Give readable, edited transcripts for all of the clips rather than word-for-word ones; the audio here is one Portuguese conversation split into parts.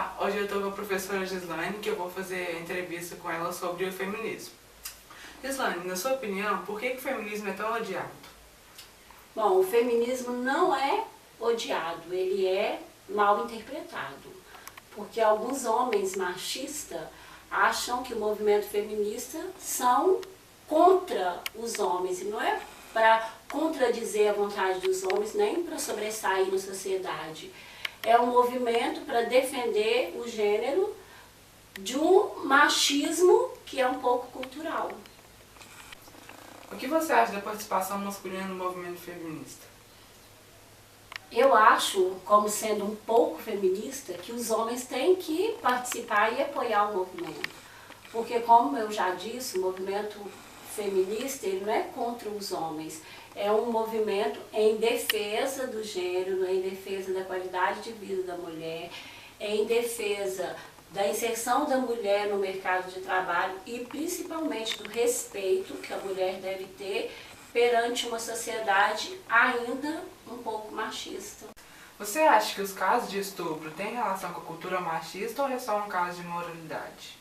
Olá, hoje eu estou com a professora Gislaine, que eu vou fazer entrevista com ela sobre o feminismo. Gislaine, na sua opinião, por que o feminismo é tão odiado? Bom, o feminismo não é odiado, ele é mal interpretado. Porque alguns homens machistas acham que o movimento feminista são contra os homens. E não é para contradizer a vontade dos homens, nem para sobressair na sociedade. É um movimento para defender o gênero de um machismo que é um pouco cultural. O que você acha da participação masculina no movimento feminista? Eu acho, como sendo um pouco feminista, que os homens têm que participar e apoiar o movimento. Porque, como eu já disse, o movimento feminista ele não é contra os homens. É um movimento em defesa do gênero, em defesa da qualidade de vida da mulher, em defesa da inserção da mulher no mercado de trabalho e principalmente do respeito que a mulher deve ter perante uma sociedade ainda um pouco machista. Você acha que os casos de estupro têm relação com a cultura machista ou é só um caso de moralidade?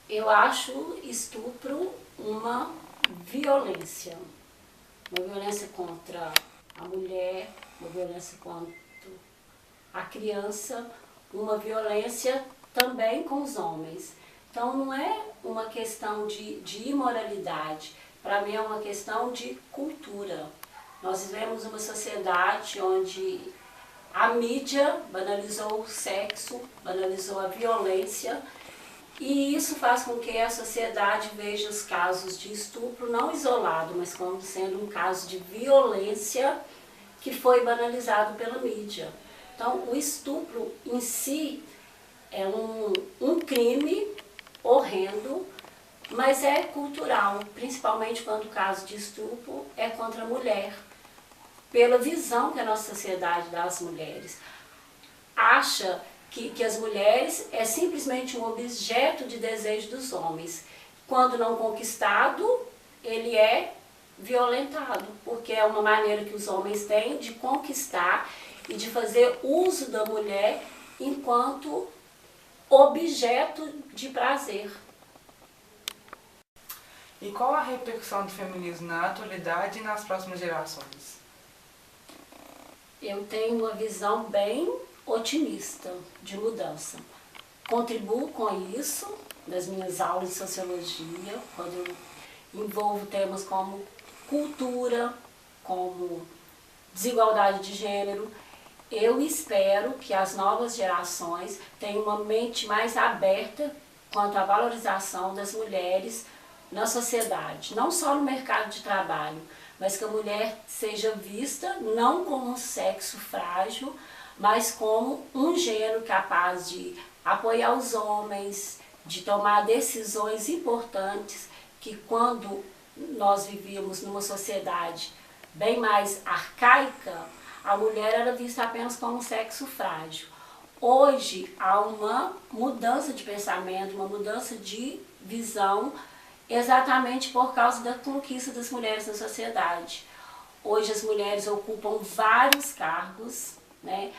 Eu acho estupro uma violência contra a mulher, uma violência contra a criança, uma violência também com os homens. Então não é uma questão de imoralidade, para mim é uma questão de cultura. Nós vivemos uma sociedade onde a mídia banalizou o sexo, banalizou a violência, e isso faz com que a sociedade veja os casos de estupro não isolado, mas como sendo um caso de violência que foi banalizado pela mídia. Então, o estupro em si é um crime horrendo, mas é cultural, principalmente quando o caso de estupro é contra a mulher, pela visão que a nossa sociedade dá às mulheres. Acha que as mulheres é simplesmente um objeto de desejo dos homens. Quando não conquistado, ele é violentado, porque é uma maneira que os homens têm de conquistar e de fazer uso da mulher enquanto objeto de prazer. E qual a repercussão do feminismo na atualidade e nas próximas gerações? Eu tenho uma visão bem otimista de mudança. Contribuo com isso nas minhas aulas de sociologia, quando eu envolvo temas como cultura, como desigualdade de gênero. Eu espero que as novas gerações tenham uma mente mais aberta quanto à valorização das mulheres na sociedade, não só no mercado de trabalho, mas que a mulher seja vista não como um sexo frágil, mas como um gênero capaz de apoiar os homens, de tomar decisões importantes, que quando nós vivíamos numa sociedade bem mais arcaica, a mulher era vista apenas como um sexo frágil. Hoje há uma mudança de pensamento, uma mudança de visão, exatamente por causa da conquista das mulheres na sociedade. Hoje as mulheres ocupam vários cargos, né?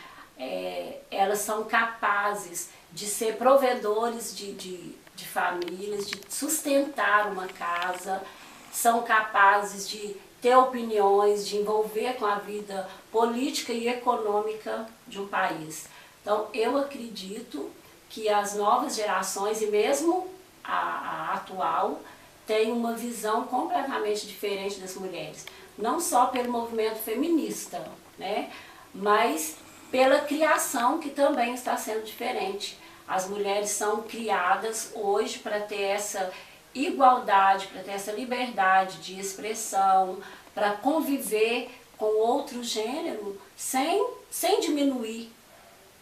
Elas são capazes de ser provedores de famílias, de sustentar uma casa, são capazes de ter opiniões, de envolver com a vida política e econômica de um país. Então eu acredito que as novas gerações e mesmo a atual têm uma visão completamente diferente das mulheres. Não só pelo movimento feminista, né? Mas pela criação que também está sendo diferente. As mulheres são criadas hoje para ter essa igualdade, para ter essa liberdade de expressão, para conviver com outro gênero sem diminuir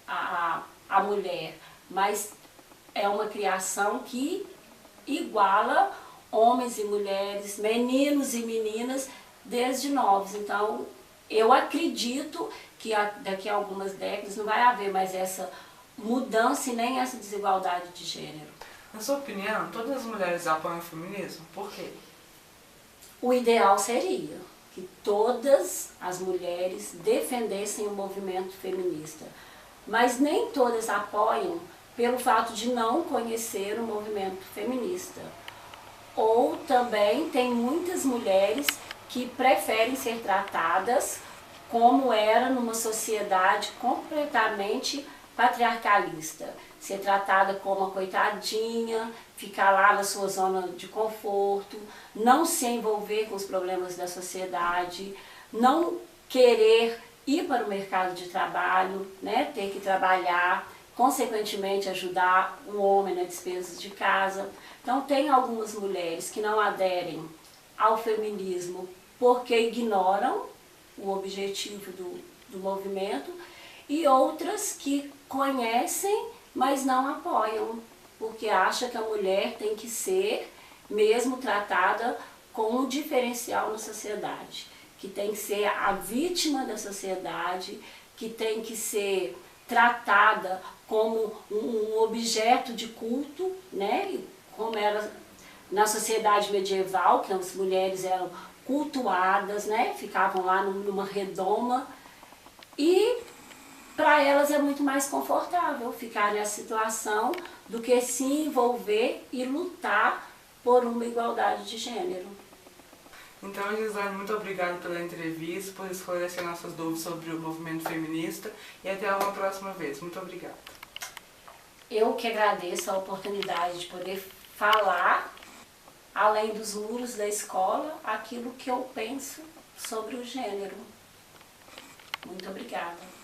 a mulher. Mas é uma criação que iguala homens e mulheres, meninos e meninas, desde novos. Então, eu acredito que daqui a algumas décadas não vai haver mais essa mudança e nem essa desigualdade de gênero. Na sua opinião, todas as mulheres apoiam o feminismo? Por quê? O ideal seria que todas as mulheres defendessem o movimento feminista. mas nem todas apoiam pelo fato de não conhecer o movimento feminista. Ou também tem muitas mulheres que preferem ser tratadas como era numa sociedade completamente patriarcalista. Ser tratada como uma coitadinha, ficar lá na sua zona de conforto, não se envolver com os problemas da sociedade, não querer ir para o mercado de trabalho, né, ter que trabalhar, consequentemente ajudar o homem nas despesas de casa. Então tem algumas mulheres que não aderem ao feminismo porque ignoram o objetivo do movimento e outras que conhecem, mas não apoiam, porque acham que a mulher tem que ser mesmo tratada como um diferencial na sociedade, que tem que ser a vítima da sociedade, que tem que ser tratada como um objeto de culto, né? Como era na sociedade medieval, que as mulheres eram cultuadas, né? Ficavam lá numa redoma, e para elas é muito mais confortável ficar nessa situação do que se envolver e lutar por uma igualdade de gênero. Então, Gislaine, muito obrigada pela entrevista, por esclarecer nossas dúvidas sobre o movimento feminista e até uma próxima vez. Muito obrigada. Eu que agradeço a oportunidade de poder falar, além dos muros da escola, aquilo que eu penso sobre o gênero. Muito obrigada.